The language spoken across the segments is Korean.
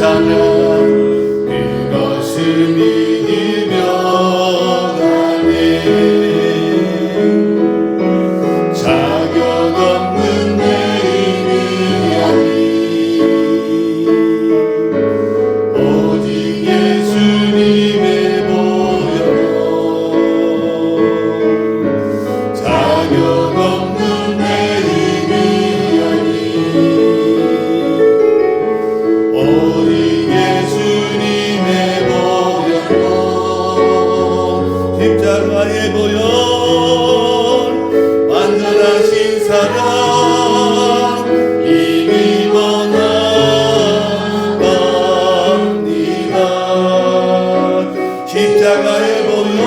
사랑 그것을 믿으며 가네. 자격 없는 내 의미하니 오직 예수님의 보혈로 자격 없는 내 의미하니 오직 예수님의 보혈로 십자가의 보혈 완전하신 사랑 이미 원합니다. 십자가의 보혈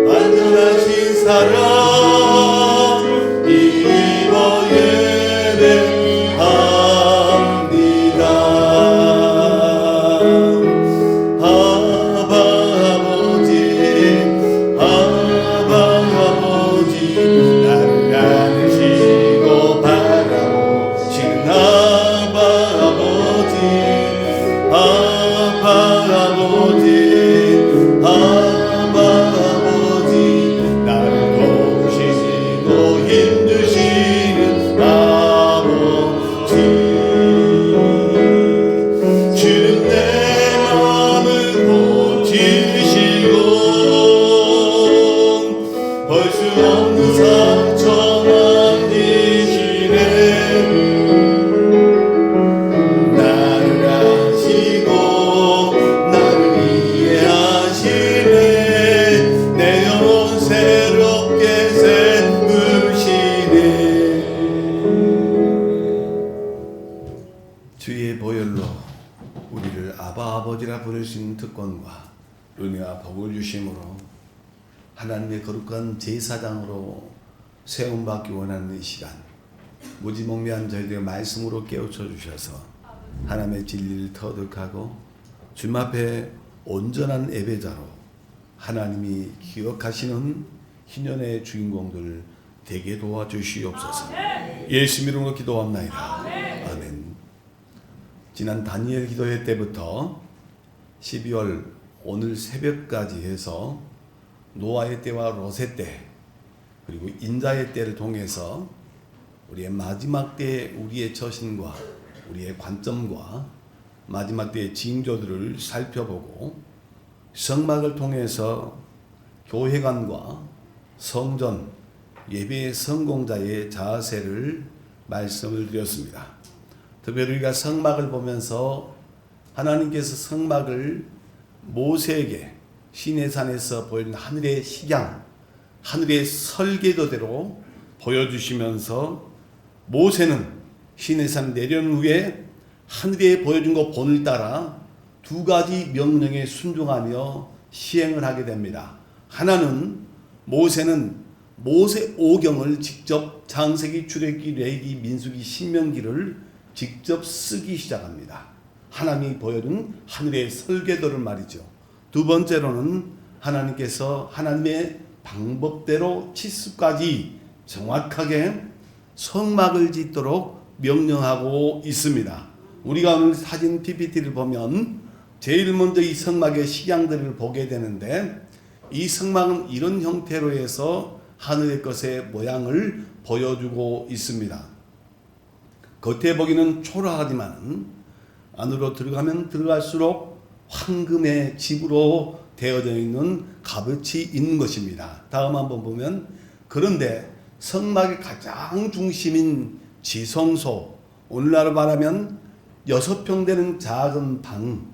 완전하신 사랑 이미 예배합니다. 아바 아버지 나를 안으시고 바라보시는 아바 아버지 나를 도우시고 힘주시는 아버지 주는 내 마음을 고치시고 볼 수 없는 상처 만지시네. 나를 아시고 나를 이해하시네. 내 영혼 새롭게 세우시네. 주의 보혈로 우리를 아바 아버지라 부를 수 있는 특권과 은혜와 복을 주심으로 하나님의 거룩한 제사장으로 세움받기 원하는 이 시간 무지몽매한 저희들의 말씀으로 깨우쳐 주셔서 하나님의 진리를 터득하고 주님 앞에 온전한 예배자로 하나님이 기억하시는 희년의 주인공들 되게 도와주시옵소서. 예수 이름으로 기도합나이다. 아멘. 지난 다니엘 기도회 때부터 12월 오늘 새벽까지 해서 노아의 때와 롯의 때 그리고 인자의 때를 통해서 우리의 마지막 때의 우리의 처신과 우리의 관점과 마지막 때의 징조들을 살펴보고 성막을 통해서 교회관과 성전 예배의 성공자의 자세를 말씀을 드렸습니다. 특별히 우리가 성막을 보면서 하나님께서 성막을 모세에게 시내산에서 보이는 하늘의 식양, 하늘의 설계도대로 보여주시면서 모세는 시내산 내려온 후에 하늘에 보여준 것 본을 따라 두 가지 명령에 순종하며 시행을 하게 됩니다. 하나는 모세는 모세 오경을 직접 창세기, 출애굽기, 레위기, 민수기, 신명기를 직접 쓰기 시작합니다. 하나님이 보여준 하늘의 설계도를 말이죠. 두 번째로는 하나님께서 하나님의 방법대로 치수까지 정확하게 성막을 짓도록 명령하고 있습니다. 우리가 오늘 사진 PPT를 보면 제일 먼저 이 성막의 식양들을 보게 되는데 이 성막은 이런 형태로 해서 하늘의 것의 모양을 보여주고 있습니다. 겉에 보기는 초라하지만 안으로 들어가면 들어갈수록 황금의 집으로 되어져 있는 값어치 있는 것입니다. 다음 한번 보면 그런데 성막의 가장 중심인 지성소, 오늘날 말하면 6평 되는 작은 방,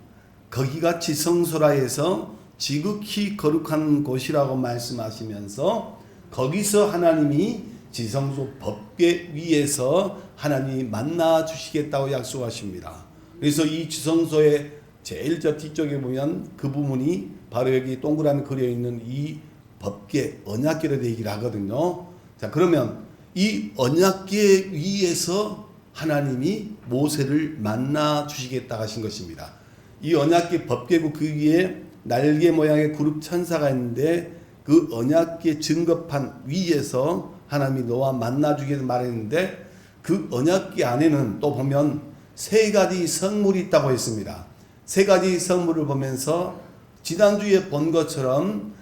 거기가 지성소라 해서 지극히 거룩한 곳이라고 말씀하시면서 거기서 하나님이 지성소 법궤 위에서 하나님이 만나 주시겠다고 약속하십니다. 그래서 이 지성소의 제일 저 뒤쪽에 보면 그 부분이 바로 여기 동그라미 그려 있는 이 법궤 언약궤로 되기를 하거든요. 자, 그러면 이 언약궤 위에서 하나님이 모세를 만나 주시겠다 하신 것입니다. 이 언약궤 법궤고 그 위에 날개 모양의 그룹 천사가 있는데 그 언약궤 증거판 위에서 하나님이 너와 만나 주기를 말했는데 그 언약궤 안에는 또 보면 세 가지 성물이 있다고 했습니다. 세 가지 성물을 보면서 지난주에 본 것처럼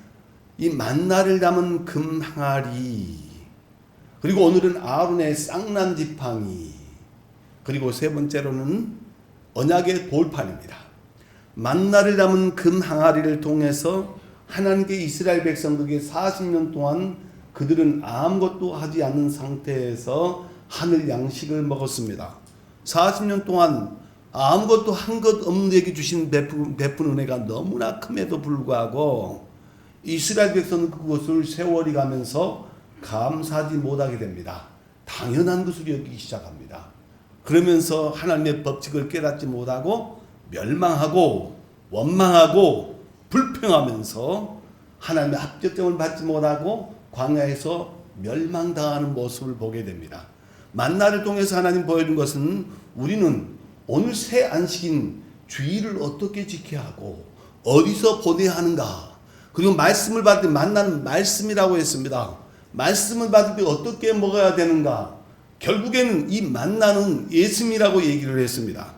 이 만나를 담은 금 항아리, 그리고 오늘은 아론의 쌍난 지팡이, 그리고 세 번째로는 언약의 돌판입니다. 만나를 담은 금 항아리를 통해서 하나님께 이스라엘 백성들에게 40년 동안 그들은 아무것도 하지 않는 상태에서 하늘 양식을 먹었습니다. 40년 동안 아무것도 한 것 없는 에게 주신 베푼 은혜가 너무나 큼에도 불구하고 이스라엘 백성은 그것을 세월이 가면서 감사하지 못하게 됩니다. 당연한 것을 여기기 시작합니다. 그러면서 하나님의 법칙을 깨닫지 못하고 멸망하고 원망하고 불평하면서 하나님의 합격점을 받지 못하고 광야에서 멸망당하는 모습을 보게 됩니다. 만나를 통해서 하나님 보여준 것은 우리는 오늘 새 안식인 주일을 어떻게 지켜야 하고 어디서 보내야 하는가, 그리고 말씀을 받을 때 만나는 말씀이라고 했습니다. 말씀을 받을 때 어떻게 먹어야 되는가, 결국에는 이 만나는 예수님이라고 얘기를 했습니다.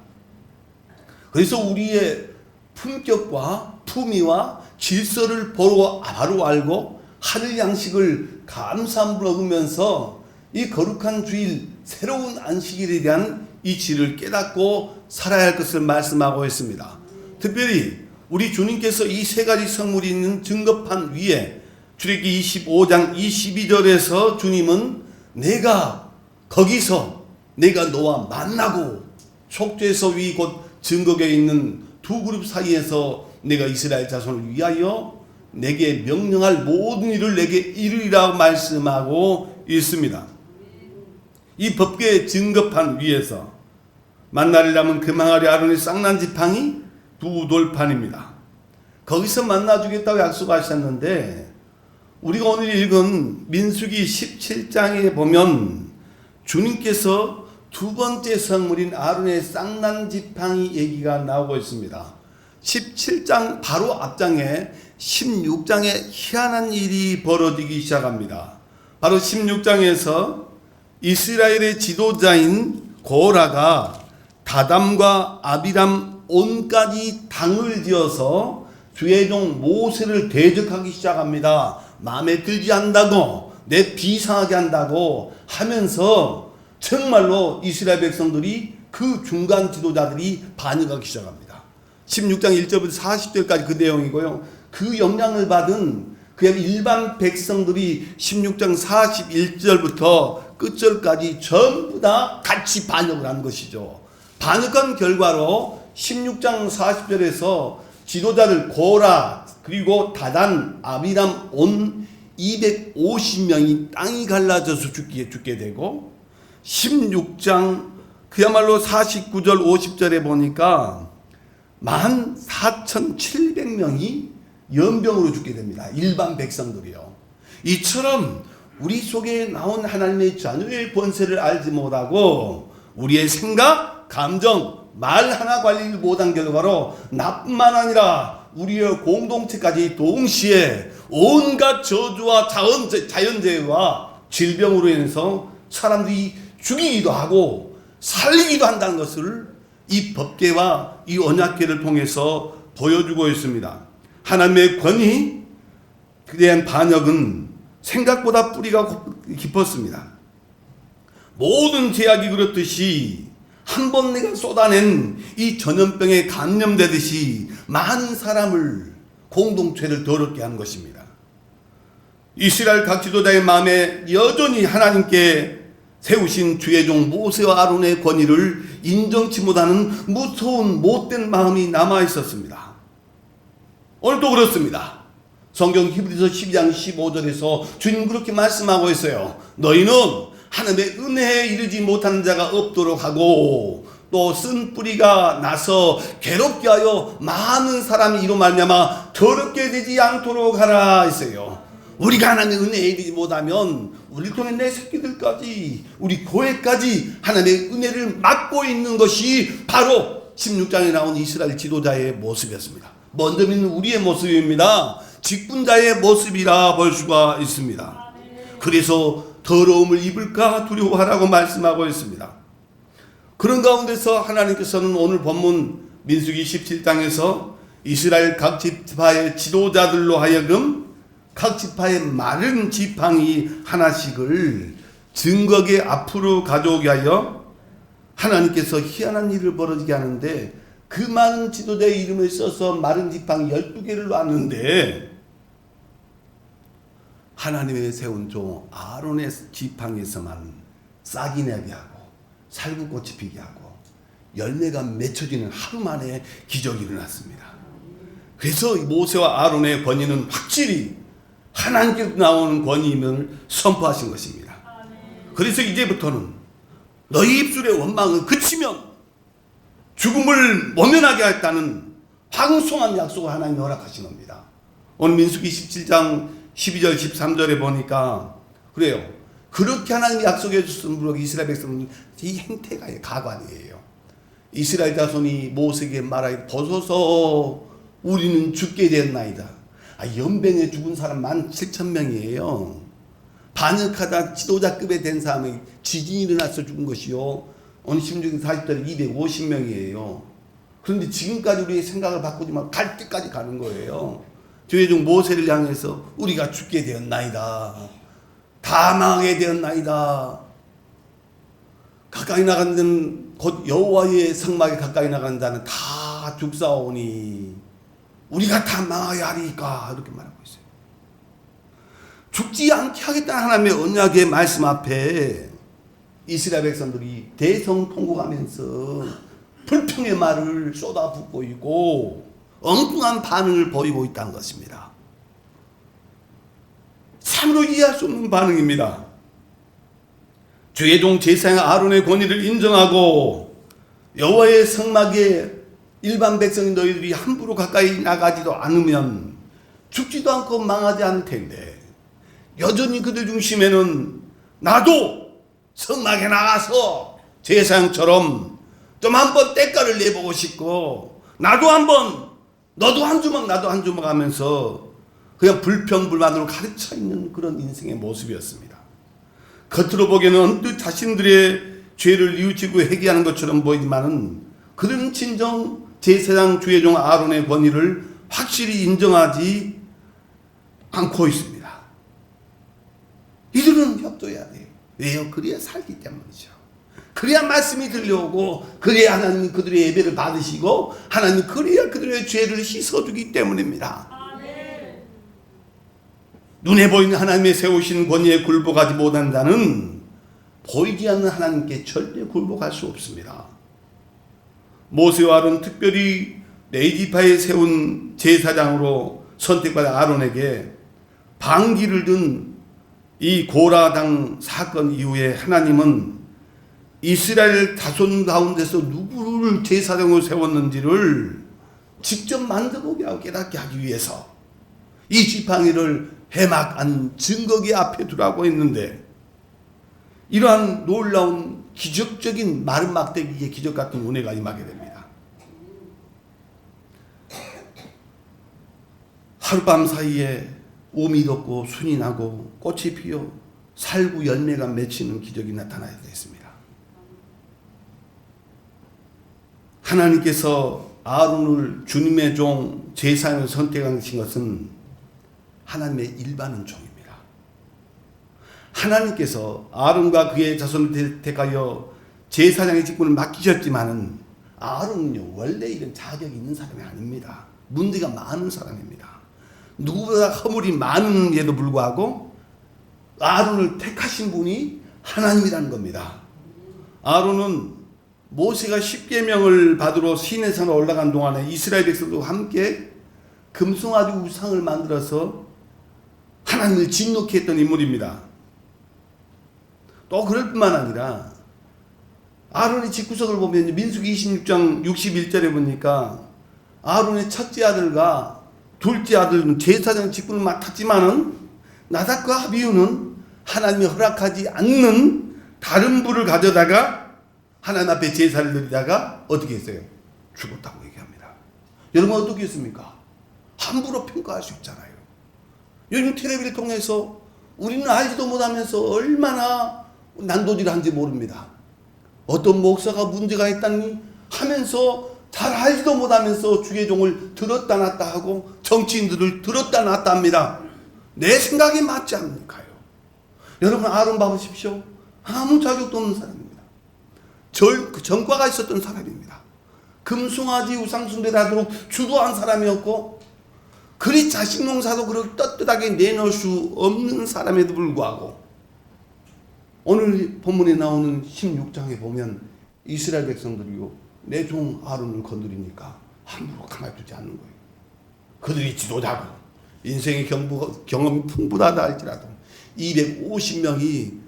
그래서 우리의 품격과 품위와 질서를 바로 알고 하늘 양식을 감사함을 얻으면서 이 거룩한 주일 새로운 안식일에 대한 이치를 깨닫고 살아야 할 것을 말씀하고 있습니다. 특별히 우리 주님께서 이 세 가지 성물이 있는 증거판 위에 출애굽기 25장 22절에서 주님은 내가 거기서 내가 너와 만나고 촉죄서 위 곧 증거궤에 있는 두 그룹 사이에서 내가 이스라엘 자손을 위하여 내게 명령할 모든 일을 내게 이루리라 말씀하고 있습니다. 이 법궤의 증거판 위에서 만나를 담은 금 항아리 아론의 쌍난 지팡이 두 돌판입니다. 거기서 만나주겠다고 약속하셨는데 우리가 오늘 읽은 민수기 17장에 보면 주님께서 두 번째 성물인 아론의 쌍난 지팡이 얘기가 나오고 있습니다. 17장 바로 앞장에 16장에 희한한 일이 벌어지기 시작합니다. 바로 16장에서 이스라엘의 지도자인 고라가 다담과 아비람 온까지 당을 지어서 주의 종 모세를 대적하기 시작합니다. 마음에 들지 않는다고, 내 비상하게 한다고 하면서 정말로 이스라엘 백성들이 그 중간 지도자들이 반역하기 시작합니다. 16장 1절부터 40절까지 그 내용이고요. 그 영향을 받은 그냥 일반 백성들이 16장 41절부터 끝절까지 전부 다 같이 반역을 한 것이죠. 반역한 결과로 16장 40절에서 지도자들 고라 그리고 다단 아비람 온 250명이 땅이 갈라져서 죽게 되고 16장 그야말로 49절 50절에 보니까 14,700명이 연병으로 죽게 됩니다. 일반 백성들이요. 이처럼 우리 속에 나온 하나님의 자녀의 권세를 알지 못하고 우리의 생각, 감정, 말 하나 관리를 못한 결과로 나뿐만 아니라 우리의 공동체까지 동시에 온갖 저주와 자연재해와 질병으로 인해서 사람들이 죽이기도 하고 살리기도 한다는 것을 이 법궤와 이 언약궤를 통해서 보여주고 있습니다. 하나님의 권위, 그에 대한 반역은 생각보다 뿌리가 깊었습니다. 모든 제약이 그렇듯이 한 번 내가 쏟아낸 이 전염병에 감염되듯이 많은 사람을 공동체를 더럽게 한 것입니다. 이스라엘 각 지도자의 마음에 여전히 하나님께 세우신 주의 종 모세와 아론의 권위를 인정치 못하는 무서운 못된 마음이 남아 있었습니다. 오늘도 그렇습니다. 성경 히브리서 12장 15절에서 주님 그렇게 말씀하고 있어요. 너희는 하나님의 은혜에 이르지 못하는 자가 없도록 하고 또 쓴 뿌리가 나서 괴롭게 하여 많은 사람이 이로 말미암아 더럽게 되지 않도록 하라 했어요. 우리가 하나님의 은혜에 이르지 못하면 우리 통해 내 새끼들까지 우리 교회까지 하나님의 은혜를 막고 있는 것이 바로 16장에 나온 이스라엘 지도자의 모습이었습니다. 먼저 믿는 우리의 모습입니다. 직분자의 모습이라 볼 수가 있습니다. 그래서 더러움을 입을까 두려워하라고 말씀하고 있습니다. 그런 가운데서 하나님께서는 오늘 본문 민수기 17장에서 이스라엘 각 지파의 지도자들로 하여금 각 지파의 마른 지팡이 하나씩을 증거계 앞으로 가져오게 하여 하나님께서 희한한 일을 벌어지게 하는데, 그 많은 지도자의 이름을 써서 마른 지팡이 12개를 놨는데 하나님의 세운 종 아론의 지팡이에서만 싹이 나게 하고 살구꽃이 피게 하고 열매가 맺혀지는 하루 만에 기적이 일어났습니다. 그래서 모세와 아론의 권위는 확실히 하나님께서 나오는 권위임을 선포하신 것입니다. 그래서 이제부터는 너희 입술의 원망은 그치면 죽음을 모면하게 하겠다는 황송한 약속을 하나님이 허락하신 겁니다. 오늘 민수기 17장 12절 13절에 보니까 그래요. 그렇게 하나님이 약속해 주신 이스라엘 백성은 이 행태가 가관이에요. 이스라엘 자손이 모세에게 말하기를 벗어서 우리는 죽게 되었나이다. 연병에 죽은 사람 17,000명이에요. 반역하다 지도자급에 된 사람이 지진이 일어나서 죽은 것이요. 오늘 16장 40절에 250명이에요. 그런데 지금까지 우리의 생각을 바꾸지 말고 갈 때까지 가는 거예요. 조회종 모세를 향해서 우리가 죽게 되었나이다. 다 망하게 되었나이다. 가까이 나가는 데는 곧 여호와의 성막에 가까이 나가는 자는 다 죽사오니 우리가 다 망하여 하리까, 이렇게 말하고 있어요. 죽지 않게 하겠다는 하나님의 언약의 말씀 앞에 이스라엘 백성들이 대성통곡하면서 불평의 말을 쏟아붓고 있고 엉뚱한 반응을 보이고 있다는 것입니다. 참으로 이해할 수 없는 반응입니다. 주의 종 제사장 아론의 권위를 인정하고 여호와의 성막에 일반 백성인 너희들이 함부로 가까이 나가지도 않으면 죽지도 않고 망하지 않을 텐데, 여전히 그들 중심에는 나도 성막에 나가서 제사장처럼 좀 한번 때깔을 내보고 싶고, 나도 한번, 너도 한 주먹 나도 한 주먹 하면서 그냥 불평불만으로 가르쳐 있는 그런 인생의 모습이었습니다. 겉으로 보기에는 언뜻 자신들의 죄를 뉘우치고 회개하는 것처럼 보이지만은 그들은 진정 제사장 주의 종 아론의 권위를 확실히 인정하지 않고 있습니다. 이들은 협조해야 돼요. 왜요? 그래야 살기 때문이죠. 그래야 말씀이 들려오고, 그래야 하나님이 그들의 예배를 받으시고, 하나님 그래야 그들의 죄를 씻어주기 때문입니다. 눈에 보이는 하나님의 세우신 권위에 굴복하지 못한 자는 보이지 않는 하나님께 절대 굴복할 수 없습니다. 모세와 아론, 특별히 레위지파에 세운 제사장으로 선택받은 아론에게 방귀를 든 이 고라당 사건 이후에 하나님은 이스라엘 자손 가운데서 누구를 제사장으로 세웠는지를 직접 만들어보게 하고 깨닫게 하기 위해서 이 지팡이를 해막한 증거기 앞에 두라고 했는데, 이러한 놀라운 기적적인 마른 막대기의 기적 같은 은혜가 임하게 됩니다. 하룻밤 사이에 오미 돋고 순이 나고 꽃이 피어 살구 열매가 맺히는 기적이 나타나게 됐습니다. 하나님께서 아론을 주님의 종 제사장을 선택하신 것은 하나님의 일반은 종입니다. 하나님께서 아론과 그의 자손을 택하여 제사장의 직분을 맡기셨지만은 아론은요, 원래 이런 자격이 있는 사람이 아닙니다. 문제가 많은 사람입니다. 누구보다 허물이 많은데도 불구하고 아론을 택하신 분이 하나님이라는 겁니다. 아론은 모세가 십계명을 받으러 시내산에 올라간 동안에 이스라엘 백성들과 함께 금송아지 우상을 만들어서 하나님을 진노케 했던 인물입니다. 또 그럴 뿐만 아니라 아론의 집구석을 보면 민수기 26장 61절에 보니까 아론의 첫째 아들과 둘째 아들은 제사장 직분을 맡았지만은 나답과 아비후는 하나님이 허락하지 않는 다른 불을 가져다가 하나님 앞에 제사를 드리다가 어떻게 했어요? 죽었다고 얘기합니다. 여러분 어떻게 했습니까? 함부로 평가할 수 있잖아요. 요즘 텔레비를 통해서 우리는 알지도 못하면서 얼마나 난도질을 한지 모릅니다. 어떤 목사가 문제가 있다니 하면서 잘 알지도 못하면서 주의 종을 들었다 놨다 하고 정치인들을 들었다 놨다 합니다. 내 생각이 맞지 않을까요? 여러분 아론 봐보십시오. 아무 자격도 없는 사람입니다. 전과가 있었던 사람입니다. 금송아지 우상숭배를 하도록 주도한 사람이었고 그리 자식 농사도 그렇게 떳떳하게 내놓을 수 없는 사람에도 불구하고 오늘 본문에 나오는 16장에 보면 이스라엘 백성들이요 내 종 아론을 건드리니까 함부로 가만히 두지 않는 거예요. 그들이 지도자고 인생의 경험이 풍부하다 할지라도 250명이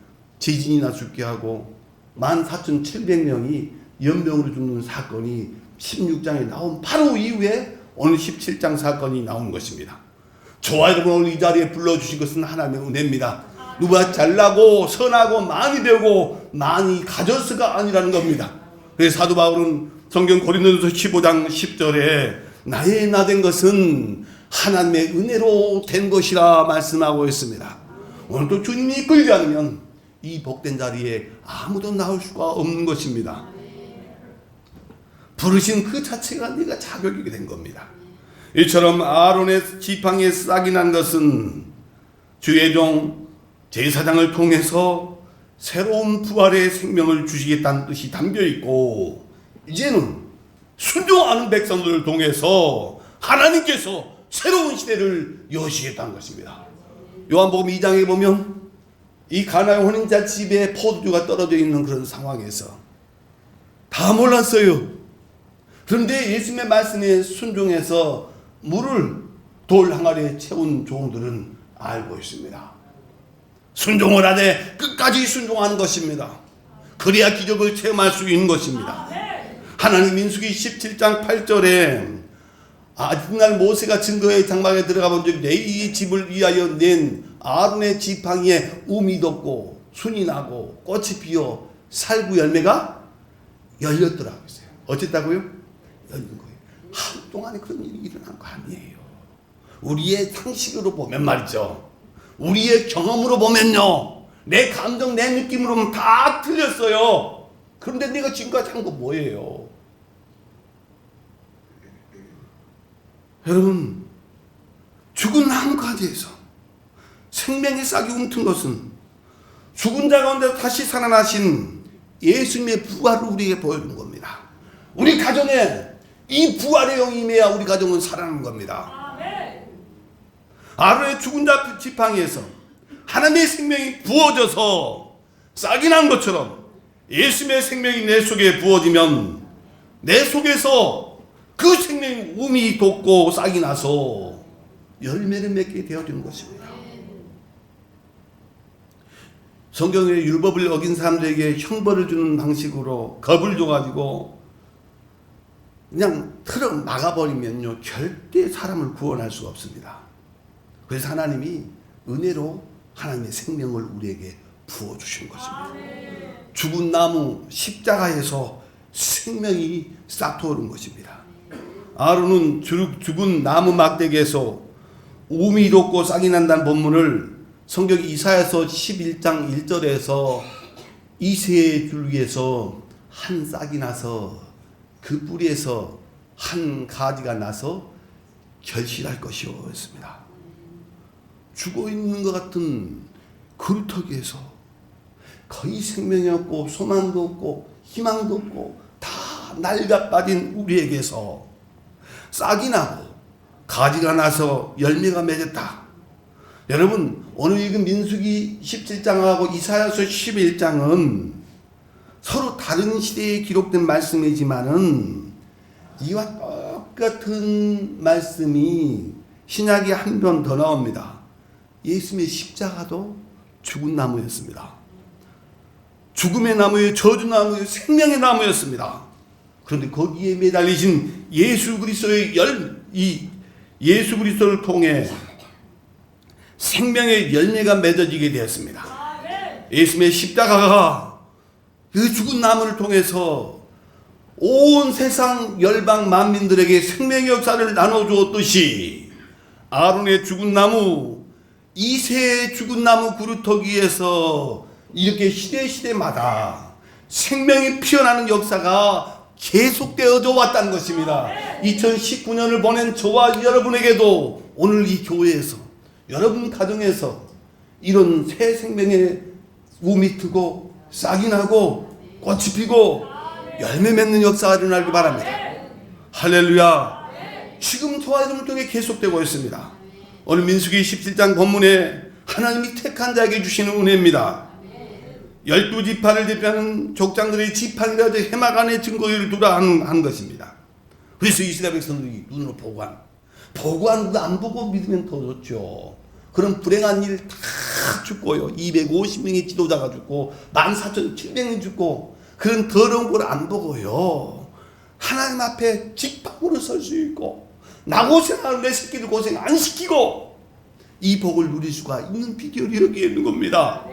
지진이나 죽게 하고 14,700명이 연병으로 죽는 사건이 16장에 나온 바로 이후에 오늘 17장 사건이 나온 것입니다. 저와 여러분 오늘 이 자리에 불러주신 것은 하나님의 은혜입니다. 누가 잘나고 선하고 많이 되고 많이 가졌을까 아니라는 겁니다. 그래서 사도 바울은 성경 고린도전서 15장 10절에 나의 나된 것은 하나님의 은혜로 된 것이라 말씀하고 있습니다. 오늘도 주님이 이끌지 않으면 이 복된 자리에 아무도 나올 수가 없는 것입니다. 부르신 그 자체가 네가 자격이게 된 겁니다. 이처럼 아론의 지팡이에 싹이 난 것은 주의 종 제사장을 통해서 새로운 부활의 생명을 주시겠다는 뜻이 담겨 있고 이제는 순종하는 백성들을 통해서 하나님께서 새로운 시대를 여시겠다는 것입니다. 요한복음 2장에 보면 이 가나의 혼인자 집에 포도주가 떨어져 있는 그런 상황에서 다 몰랐어요. 그런데 예수님의 말씀에 순종해서 물을 돌 항아리에 채운 종들은 알고 있습니다. 순종을 하되 끝까지 순종하는 것입니다. 그래야 기적을 체험할 수 있는 것입니다. 하나님 민수기 17장 8절에 아직날 모세가 증거의 장막에 들어가 본 적이 이 집을 위하여 낸 아론의 지팡이에 um이 돋고 순이 나고 꽃이 피어 살구 열매가 열렸더라고요. 어쨌다고요? 열린 거예요. 한동안에 그런 일이 일어난 거 아니에요. 우리의 상식으로 보면 말이죠. 우리의 경험으로 보면요. 내 감정, 내 느낌으로 보면 다 틀렸어요. 그런데 내가 지금까지 한 거 뭐예요? 여러분, 죽은 나무 가지에서 생명의 싹이 움튼 것은 죽은 자 가운데 다시 살아나신 예수님의 부활을 우리에게 보여준 겁니다. 우리 가정에 이 부활의 영이 임해야 우리 가정은 살아나는 겁니다. 아론의 죽은 자 지팡이에서 하나님의 생명이 부어져서 싹이 난 것처럼 예수님의 생명이 내 속에 부어지면 내 속에서 그 생명이 um이 돋고 싹이 나서 열매를 맺게 되어지는 것입니다. 성경의 율법을 어긴 사람들에게 형벌을 주는 방식으로 겁을 줘가지고 그냥 틀어 막아버리면요 절대 사람을 구원할 수가 없습니다. 그래서 하나님이 은혜로 하나님의 생명을 우리에게 부어주신 것입니다. 죽은 나무 십자가에서 생명이 싹트오른 것입니다. 아론은 죽은 나무 막대기에서 um이 돋고 싹이 난다는 본문을 성경 이사야서 11장 1절에서 이새의 줄기에서 한 싹이 나서 그 뿌리에서 한 가지가 나서 결실할 것이요 했습니다. 죽어있는 것 같은 그루터기에서 거의 생명이 없고 소망도 없고 희망도 없고 다 낡아 빠진 우리에게서 싹이 나고 가지가 나서 열매가 맺었다. 여러분 오늘 읽은 민수기 17장하고 이사야서 11장은 서로 다른 시대에 기록된 말씀이지만은 이와 똑같은 말씀이 신약에 한 번 더 나옵니다. 예수님의 십자가도 죽은 나무였습니다. 죽음의 나무요, 저주나무요, 생명의 나무였습니다. 그런데 거기에 매달리신 예수 그리스도의 예수 그리스도를 통해 생명의 열매가 맺어지게 되었습니다. 예수님의 십자가가 그 죽은 나무를 통해서 온 세상 열방 만민들에게 생명의 역사를 나눠주었듯이 아론의 죽은 나무, 이새의 죽은 나무 그루터기에서 이렇게 시대마다 생명이 피어나는 역사가 계속되어져 왔다는 것입니다. 2019년을 보낸 저와 여러분에게도 오늘 이 교회에서, 여러분 가정에서 이런 새 생명의 우미 트고 싹이 나고 꽃이 피고 열매 맺는 역사가 일어나길 바랍니다. 할렐루야. 지금 저와 여러분 쪽에 계속되고 있습니다. 오늘 민수기 17장 본문에 하나님이 택한 자에게 주시는 은혜입니다. 12지파를 대표하는 족장들의 지파를 가지고 해막 안에 증거를 두라 하는 것입니다. 그래서 이스라엘 백성들이 눈으로 보고하는 것도 안 보고 믿으면 더 좋죠. 그런 불행한 일 다 죽고요. 250명의 지도자가 죽고 14,700명이 죽고 그런 더러운 걸 안 보고요. 하나님 앞에 직방으로 설 수 있고 나 고생하는 내 새끼들 고생 안 시키고 이 복을 누릴 수가 있는 비결이 여기에 있는 겁니다.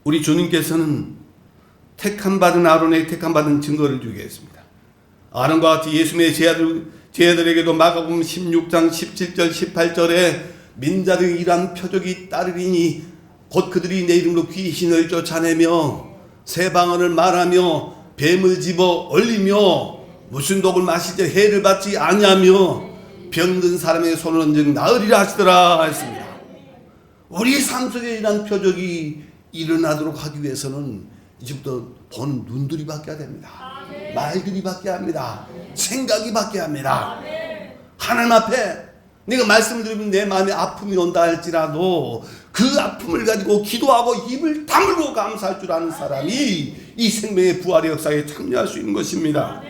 우리 주님께서는 택함받은 아론에게 택함받은 증거를 주게 했습니다. 아론과 같이 예수님의 제자들에게도 마가복음 16장 17절 18절에 민자들의 이러한 표적이 따르리니 곧 그들이 내 이름으로 귀신을 쫓아내며 새 방언을 말하며 뱀을 집어 얼리며 무슨 독을 마실 때 해를 받지 아니하며 병든 사람의 손을 얹은 나으리라 하시더라 했습니다. 우리 삶 속에 이러한 표적이 일어나도록 하기 위해서는 이제부터 보는 눈들이 바뀌어야 됩니다. 말들이 바뀌어야 합니다. 생각이 바뀌어야 합니다. 하나님 앞에 내가 말씀을 드리면 내 마음에 아픔이 온다 할지라도 그 아픔을 가지고 기도하고 입을 다물고 감사할 줄 아는 사람이 이 생명의 부활의 역사에 참여할 수 있는 것입니다.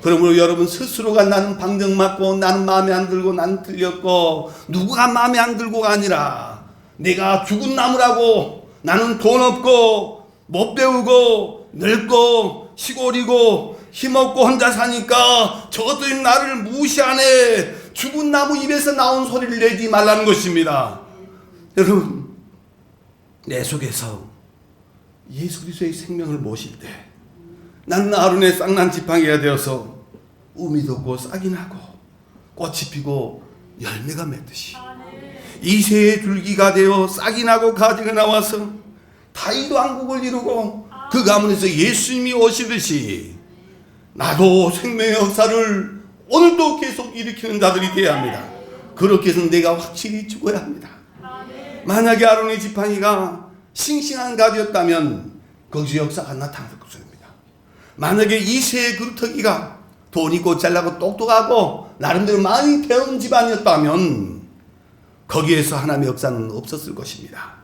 그러므로 여러분 스스로가 나는 방정 맞고 나는 마음에 안 들고 나는 틀렸고 누구가 마음에 안 들고가 아니라 내가 죽은 나무라고 나는 돈 없고 못 배우고 늙고 시골이고 힘없고 혼자 사니까 저것들이 나를 무시하네. 죽은 나무 입에서 나온 소리를 내지 말라는 것입니다. 여러분 내 속에서 예수 그리스도의 생명을 모실 때 나는 아론의 쌍난 지팡이가 되어서 우미 돋고 싹이 나고 꽃이 피고 열매가 맺듯이 이새의 줄기가 되어 싹이 나고 가지가 나와서 다윗 왕국을 이루고 그 가문에서 예수님이 오시듯이 나도 생명의 역사를 오늘도 계속 일으키는 자들이 되어야 합니다. 그렇게 해서 내가 확실히 죽어야 합니다. 만약에 아론의 지팡이가 싱싱한 가지였다면 거기서 역사가 나타날 것입니다. 만약에 이새의 그루터기가 돈 있고 잘나고 똑똑하고 나름대로 많이 배운 집안이었다면 거기에서 하나님의 역사는 없었을 것입니다.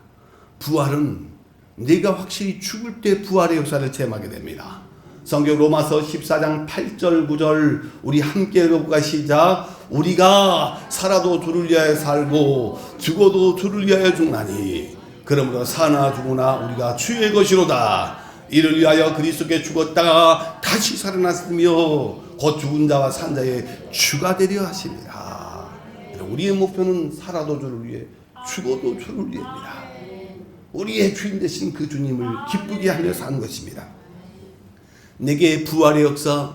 부활은 내가 확실히 죽을 때 부활의 역사를 체험하게 됩니다. 성경 로마서 14장 8절 9절 우리 함께 읽어볼까 시작. 우리가 살아도 주를 위하여 살고 죽어도 주를 위하여 죽나니 그러므로 사나 죽으나 우리가 주의 것이로다. 이를 위하여 그리스도께 죽었다가 다시 살아났으며 곧 죽은 자와 산 자의 주가 되려 하십니다. 우리의 목표는 살아도 주를 위해 죽어도 주를 위해입니다. 우리의 주인 되신 그 주님을 기쁘게 하며 사는 것입니다. 내게 부활의 역사,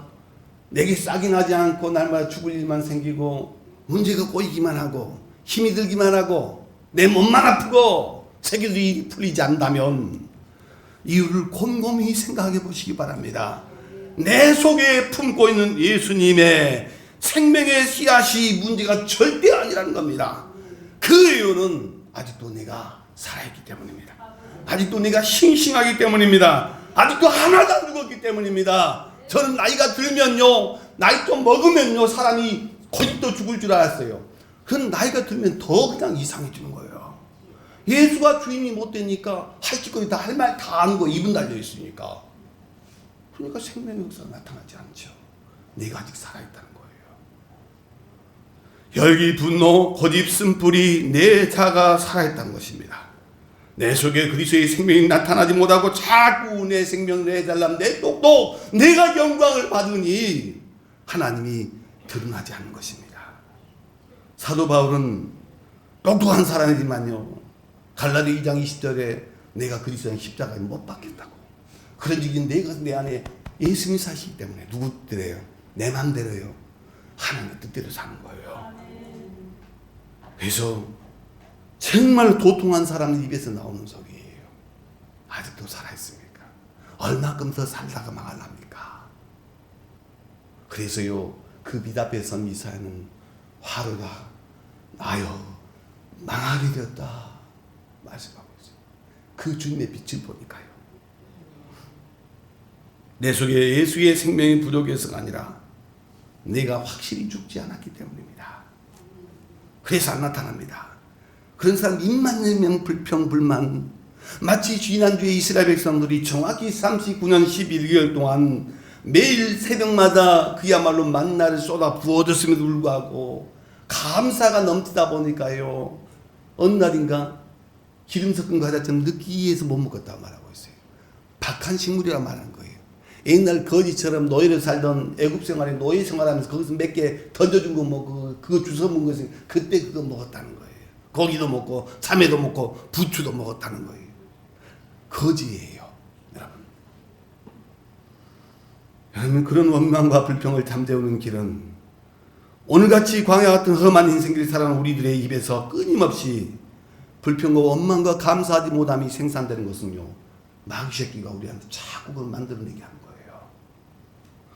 내게 싹이 나지 않고 날마다 죽을 일만 생기고 문제가 꼬이기만 하고 힘이 들기만 하고 내 몸만 아프고 세계들이 풀리지 않다면 이유를 곰곰이 생각해 보시기 바랍니다. 내 속에 품고 있는 예수님의 생명의 씨앗이 문제가 절대 아니라는 겁니다. 그 이유는 아직도 내가 살아있기 때문입니다. 아직도 내가 싱싱하기 때문입니다. 아직도 하나도 안 죽었기 때문입니다. 저는 나이가 들면요, 나이 좀 먹으면요, 사람이 거짓도 죽을 줄 알았어요. 그건 나이가 들면 더 그냥 이상해지는 거예요. 예수가 주인이 못 되니까 할 짓거리 다 할 말 다 하는 거 입은 달려 있으니까. 그러니까 생명의 역사가 나타나지 않죠. 내가 아직 살아있다는 거예요. 열기, 분노, 고집, 쓴뿌리, 내 자가 살아있다는 것입니다. 내 속에 그리스도의 생명이 나타나지 못하고 자꾸 내 생명을 해달라면 내 똑똑 내가 영광을 받으니 하나님이 드러나지 않는 것입니다. 사도 바울은 똑똑한 사람이지만요, 갈라디아 2장 20절에 내가 그리스도의 십자가에 못 박혔다고. 그런즉 내가 내 안에 예수님이 사시기 때문에 누구 뜻대로요? 내 맘대로요. 하나님의 뜻대로 사는 거예요. 그래서 정말 도통한 사람 입에서 나오는 소리예요. 아직도 살아있습니까? 얼마큼 더 살다가 망할랍니까? 그래서요, 그 빛 앞에 선 이사야는 화로가 나여 망하게 되었다 말씀하고 있어요. 그 주님의 빛을 보니까요. 내 속에 예수의 생명이 부족해서가 아니라 내가 확실히 죽지 않았기 때문입니다. 그래서 안 나타납니다. 그런 사람 입만 열면 불평 불만. 마치 지난주에 이스라엘 백성들이 정확히 39년 11개월 동안 매일 새벽마다 그야말로 만나를 쏟아 부어줬음에도 불구하고 감사가 넘치다 보니까요, 어느 날인가 기름 섞은 과자처럼 느끼해서 못 먹었다고 말하고 있어요. 박한 식물이라 말하는 거예요. 옛날 거지처럼 노예를 살던 애굽 생활에 노예 생활하면서 거기서 몇 개 던져준 거 먹고 그거 주워 먹은 것을 그때 그거 먹었다는 거예요. 고기도 먹고 참외도 먹고 부추도 먹었다는 거예요. 거지예요, 여러분. 여러분, 그런 원망과 불평을 잠재우는 길은 오늘같이 광야 같은 험한 인생길을 살아가는 우리들의 입에서 끊임없이 불평과 원망과 감사하지 못함이 생산되는 것은요, 마귀 새끼가 우리한테 자꾸 그걸 만들어내게 하는 거예요.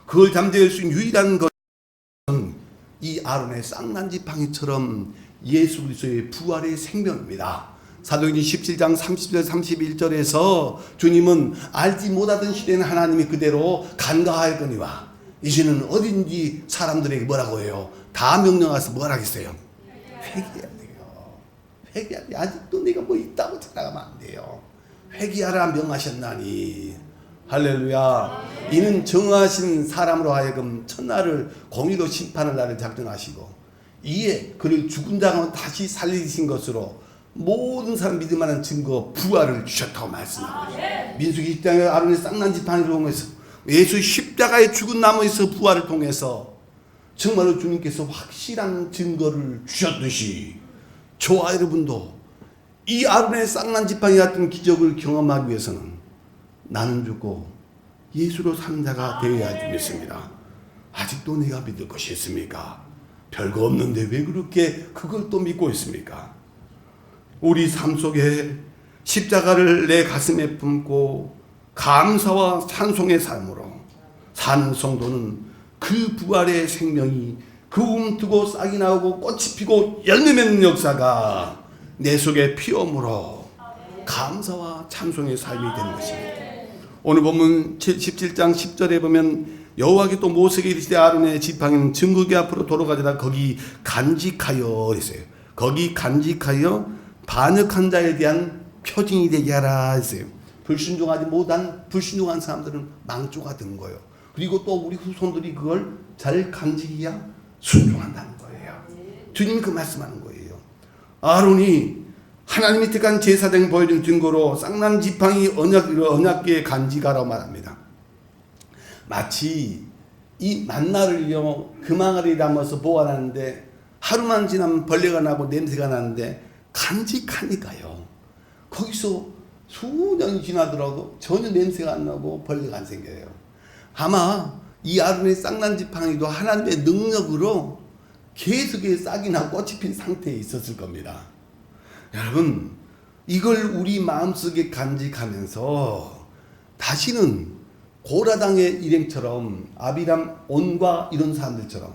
그걸 잠재울 수 있는 유일한 것은 이 아론의 쌍난 지팡이처럼 예수 그리스도의 부활의 생명입니다. 사도행전 17장 30절 31절에서 주님은 알지 못하던 시대는 하나님이 그대로 간과하였거니와 이제는 어딘지 사람들에게 뭐라고 해요? 다 명령해서 뭐라 하겠어요? 회개해야 돼요. 회개해야 돼. 아직도 내가 뭐 있다고 생각하면 안 돼요. 회개하라 명하셨나니. 할렐루야. 이는 정하신 사람으로 하여금 첫날을 공의로 심판할 날을 작정하시고 이에 그를 죽은 자가 다시 살리신 것으로 모든 사람 믿을 만한 증거 부활을 주셨다고 말씀하고 있어요. 민수기 10장에 아론의 쌍난 지팡이를 통해서 예수 십자가의 죽은 나무에서 부활을 통해서 정말로 주님께서 확실한 증거를 주셨듯이 저와 여러분도 이 아론의 쌍난 지팡이 같은 기적을 경험하기 위해서는 나는 죽고 예수로 사는 자가 되어야 할 믿습니다. 아직도 내가 믿을 것이 있습니까? 별거 없는데 왜 그렇게 그걸 또 믿고 있습니까? 우리 삶 속에 십자가를 내 가슴에 품고 감사와 찬송의 삶으로 사는 성도는 그 부활의 생명이 그 움트고 싹이 나오고 꽃이 피고 열매 맺는 역사가 내 속에 피어물어 감사와 찬송의 삶이 되는 것입니다. 오늘 본문 17장 10절에 보면 여호와께 또 모세에게 이르시되 아론의 지팡이는 증거기 앞으로 돌아가다가 거기 간직하여 그랬어요. 거기 간직하여 반역한 자에 대한 표징이 되게 하라 했어요. 불순종하지 못한 불순종한 사람들은 망조가 된 거예요. 그리고 또 우리 후손들이 그걸 잘 간직해야 순종한다는 거예요. 주님이 그 말씀하는 거예요. 아론이 하나님이 택한 제사장 보여준 증거로 쌍난 지팡이 언약궤에 간직하라고 말합니다. 마치 이 만나를요 금항아리에 담아서 보관하는데 하루만 지나면 벌레가 나고 냄새가 나는데 간직하니까요 거기서 수년이 지나더라도 전혀 냄새가 안 나고 벌레가 안 생겨요. 아마 이 아론의 쌍난 지팡이도 하나님의 능력으로 계속해 싹이 나고 꽃이 핀 상태에 있었을 겁니다. 여러분, 이걸 우리 마음속에 간직하면서 다시는 고라당의 일행처럼 아비람 온과 이런 사람들처럼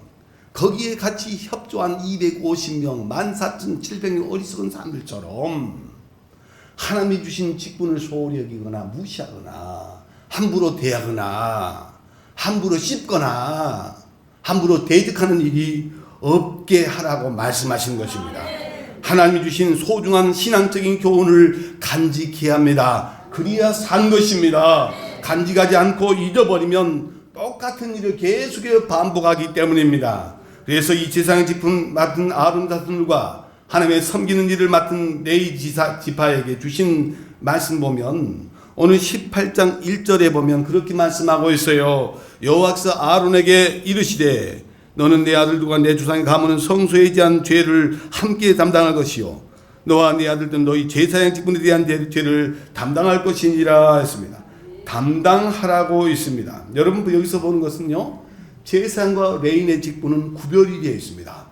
거기에 같이 협조한 250명 14,700명 어리석은 사람들처럼 하나님이 주신 직분을 소홀히 여기거나 무시하거나 함부로 대하거나 함부로 씹거나 함부로 대적하는 일이 없게 하라고 말씀하신 것입니다. 하나님이 주신 소중한 신앙적인 교훈을 간직해야 합니다. 그래야 산 것입니다. 간직하지 않고 잊어버리면 똑같은 일을 계속해서 반복하기 때문입니다. 그래서 이 제사장의 직분 맡은 아론 자손들과 하나님의 섬기는 일을 맡은 레위 지파에게 주신 말씀 보면 오늘 18장 1절에 보면 그렇게 말씀하고 있어요. 여호와께서 아론에게 이르시되 너는 내 아들들과 내 조상의 가문은 성소에 대한 죄를 함께 담당할 것이요 너와 네 아들들은 너희 제사장 직분에 대한 죄를 담당할 것이니라 했습니다. 담당하라고 있습니다. 여러분 여기서 보는 것은요 제사장과 레위인의 직분은 구별이 되어 있습니다.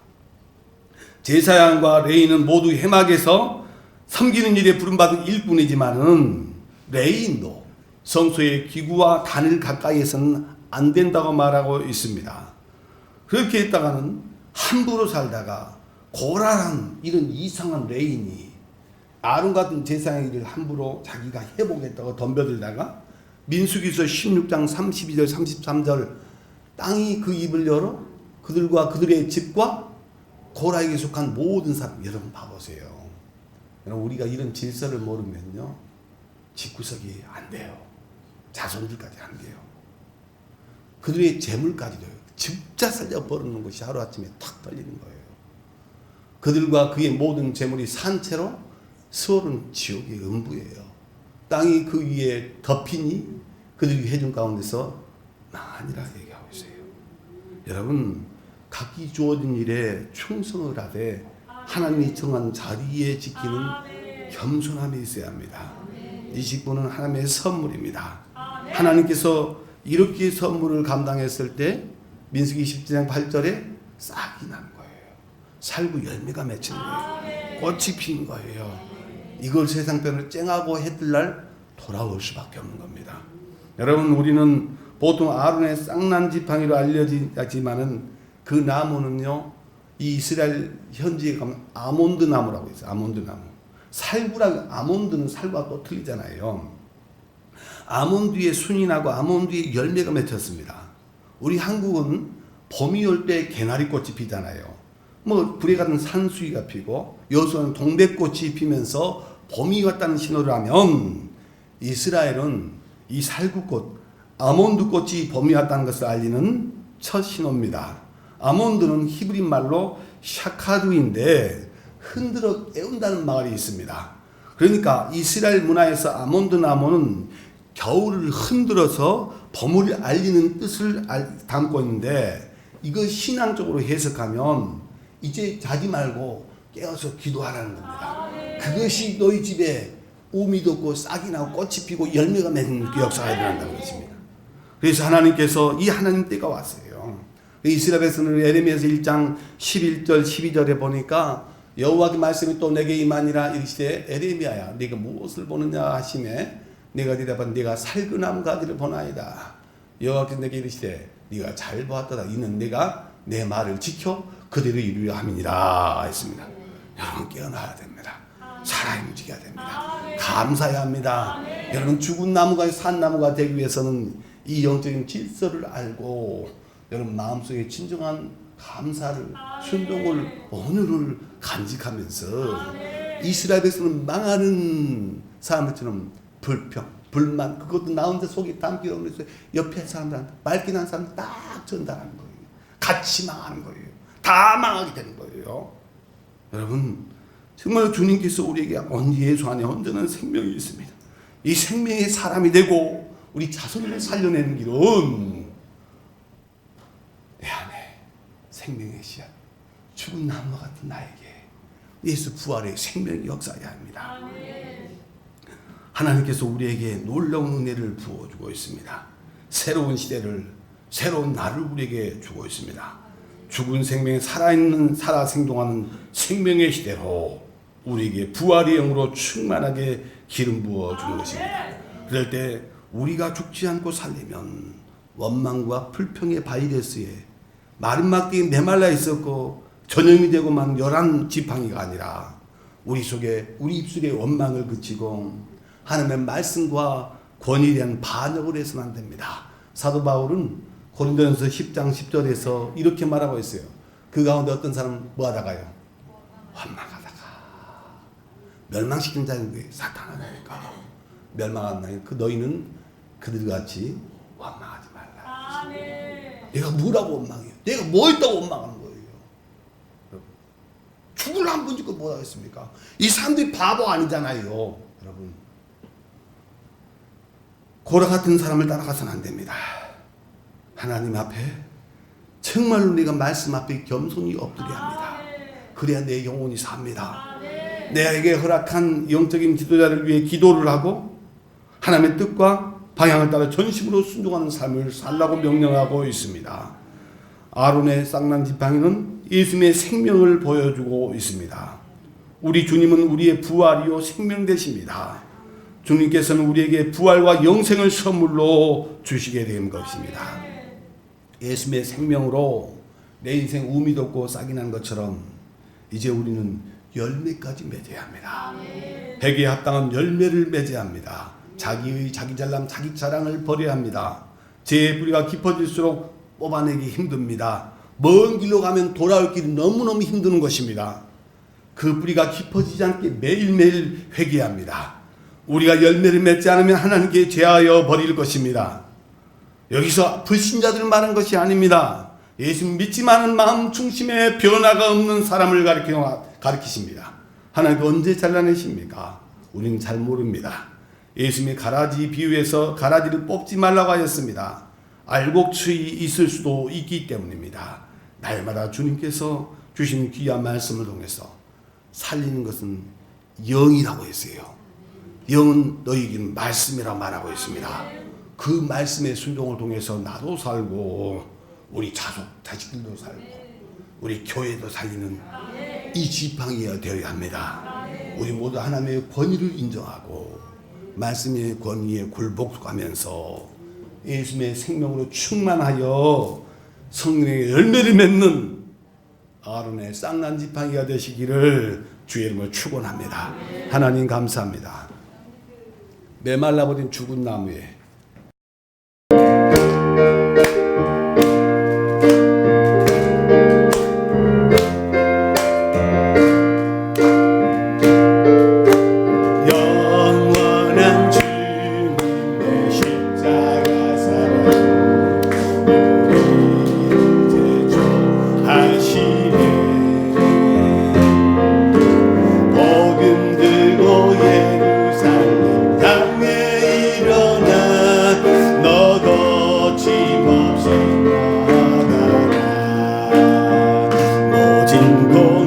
제사장과 레위인은 모두 회막에서 섬기는 일에 부름받은 일꾼이지만은 레위인도 성소의 기구와 단을 가까이에서는 안 된다고 말하고 있습니다. 그렇게 했다가는 함부로 살다가 고랄한 이런 이상한 레인이 아론 같은 제사장의 일을 함부로 자기가 해보겠다고 덤벼들다가 민수기서 16장 32절 33절 땅이 그 입을 열어 그들과 그들의 집과 고라에게 속한 모든 사람, 여러분 봐보세요. 여러분 우리가 이런 질서를 모르면요 집구석이 안 돼요. 자손들까지 안 돼요. 그들의 재물까지도 진짜 살려 버리는 것이 하루아침에 탁 떨리는 거예요. 그들과 그의 모든 재물이 산채로 스월은 지옥의 음부예요. 땅이 그 위에 덮이니 그들이 해준 가운데서 망하니라 얘기하고 있어요. 여러분 각기 주어진 일에 충성을 하되 하나님이 정한 자리에 지키는 겸손함이 있어야 합니다. 이 직분은 하나님의 선물입니다. 하나님께서 이렇게 선물을 감당했을 때 민수기 17장 8절에 싹이 나는 거예요. 살구 열매가 맺히는 거예요. 꽃이 피는 거예요. 이걸 세상편을 쨍하고 해뜰날 돌아올 수밖에 없는 겁니다. 여러분 우리는 보통 아론의 쌍난 지팡이로 알려지지만은 그 나무는요 이 이스라엘 현지에 가면 아몬드 나무라고 있어요. 아몬드 나무. 살구랑 아몬드는 살구와 또 틀리잖아요. 아몬드에 순이 나고 아몬드에 열매가 맺혔습니다. 우리 한국은 봄이 올 때 개나리꽃이 피잖아요. 뭐 불에 같은 산수유가 피고 여수는 동백꽃이 피면서 봄이 왔다는 신호를 하면 이스라엘은 이 살구꽃 아몬드꽃이 봄이 왔다는 것을 알리는 첫 신호입니다. 아몬드는 히브리 말로 샤카두인데 흔들어 깨운다는 말이 있습니다. 그러니까 이스라엘 문화에서 아몬드 나무는 겨울을 흔들어서 봄을 알리는 뜻을 담고 있는데 이거 신앙적으로 해석하면 이제 자지 말고 깨어서 기도하라는 겁니다. 그것이 너희 집에 우미 돋고 싹이 나고 꽃이 피고 열매가 맺는 그 역사가 일어난다는 것입니다. 그래서 하나님께서 이 하나님 때가 왔어요. 이스라엘에서는 에레미야서 1장 11절 12절에 보니까 여호와의 말씀이 또 내게 임하니라 이르시되 에레미야야 네가 무엇을 보느냐 하시매 내가 대답한 내가 살그나무 가지를 보나이다. 여호와께서 내게 이르시되 네가 잘 보았도다. 이는 내가 내 말을 지켜 그대로 이루려 함이니라 했습니다. 여러분 깨어나야 됩니다. 살아 움직여야 됩니다. 감사해야 합니다. 여러분 죽은 나무가 산 나무가 되기 위해서는 이 영적인 질서를 알고 여러분 마음속에 진정한 감사를 순종을 오늘을 간직하면서 이스라엘에서는 망하는 사람들처럼 불평, 불만 그것도 나 혼자 속이 담기로 그래서 옆에 사람들한테 맑긴 한 사람 딱 전달하는 거예요. 같이 망하는 거예요. 다 망하게 되는 거예요. 여러분 정말 주님께서 우리에게 예수 안에 온전한 생명이 있습니다. 이 생명의 사람이 되고 우리 자손을 살려내는 길은 내 안에 생명의 씨앗 죽은 나무 같은 나에게 예수 부활의 생명이 역사해야 합니다. 하나님께서 우리에게 놀라운 은혜를 부어주고 있습니다. 새로운 시대를 새로운 날을 우리에게 주고 있습니다. 죽은 생명이 살아있는 살아 생동하는 생명의 시대로 우리에게 부활의 영으로 충만하게 기름 부어주는 것입니다. 그럴 때 우리가 죽지 않고 살려면 원망과 불평의 바이러스에 마른 막대기 메말라 있었고 전염이 되고만 열한 지팡이가 아니라 우리 속에 우리 입술에 원망을 그치고 하나님의 말씀과 권위에 대한 반역을 해서는 안 됩니다. 사도 바울은 고린도전서 10장 10절에서 이렇게 말하고 있어요. 그 가운데 어떤 사람은 뭐 하다가요? 원망하다가 멸망시키는 자는 게 사탄이니까 멸망한다니 그 너희는 그들같이 원망하지 말라. 내가 뭐라고 원망해요? 내가 뭐 했다고 원망하는 거예요? 죽을 한 번 짓고 뭐 하겠습니까? 이 사람들이 바보 아니잖아요. 여러분 고라 같은 사람을 따라가서는 안 됩니다. 하나님 앞에 정말로 내가 말씀 앞에 겸손히 엎드려야 합니다. 그래야 내 영혼이 삽니다. 내게 허락한 영적인 지도자를 위해 기도를 하고 하나님의 뜻과 방향을 따라 전심으로 순종하는 삶을 살라고 명령하고 있습니다. 아론의 쌍난 지팡이는 예수님의 생명을 보여주고 있습니다. 우리 주님은 우리의 부활이요 생명 되십니다. 주님께서는 우리에게 부활과 영생을 선물로 주시게 된 것입니다. 예수님의 생명으로 내 인생 우미 돋고 싹이 난 것처럼 이제 우리는 열매까지 맺어야 합니다. 백에 합당한 열매를 맺어야 합니다. 자기 잘남 자기 자랑을 버려야 합니다. 제 뿌리가 깊어질수록 뽑아내기 힘듭니다. 먼 길로 가면 돌아올 길이 너무너무 힘든 것입니다. 그 뿌리가 깊어지지 않게 매일매일 회개합니다. 우리가 열매를 맺지 않으면 하나님께 제하여 버릴 것입니다. 여기서 불신자들을 말한 것이 아닙니다. 예수 믿지만은 마음 중심에 변화가 없는 사람을 가리키십니다. 하나님께 언제 잘라내십니까? 우리는 잘 모릅니다. 예수님이 가라지 비유에서 가라지를 뽑지 말라고 하였습니다. 알곡추위 있을 수도 있기 때문입니다. 날마다 주님께서 주신 귀한 말씀을 통해서 살리는 것은 영이라고 했어요. 영은 너희에게는 말씀이라고 말하고 있습니다. 그 말씀의 순종을 통해서 나도 살고 우리 자식들도 살고 우리 교회도 살리는 이 지팡이가 되어야 합니다. 우리 모두 하나님의 권위를 인정하고 말씀의 권위에 굴복하면서 예수님의 생명으로 충만하여 성령의 열매를 맺는 아론의 쌍난 지팡이가 되시기를 주의 이름으로 축원합니다. 하나님 감사합니다. 메말라버린 죽은 나무에 영원한 주님의 십자가 사랑 우리 대조하시네. 복음 들고 예루살렘 땅에 일어나 너 거침없이 나가라. 모진 곳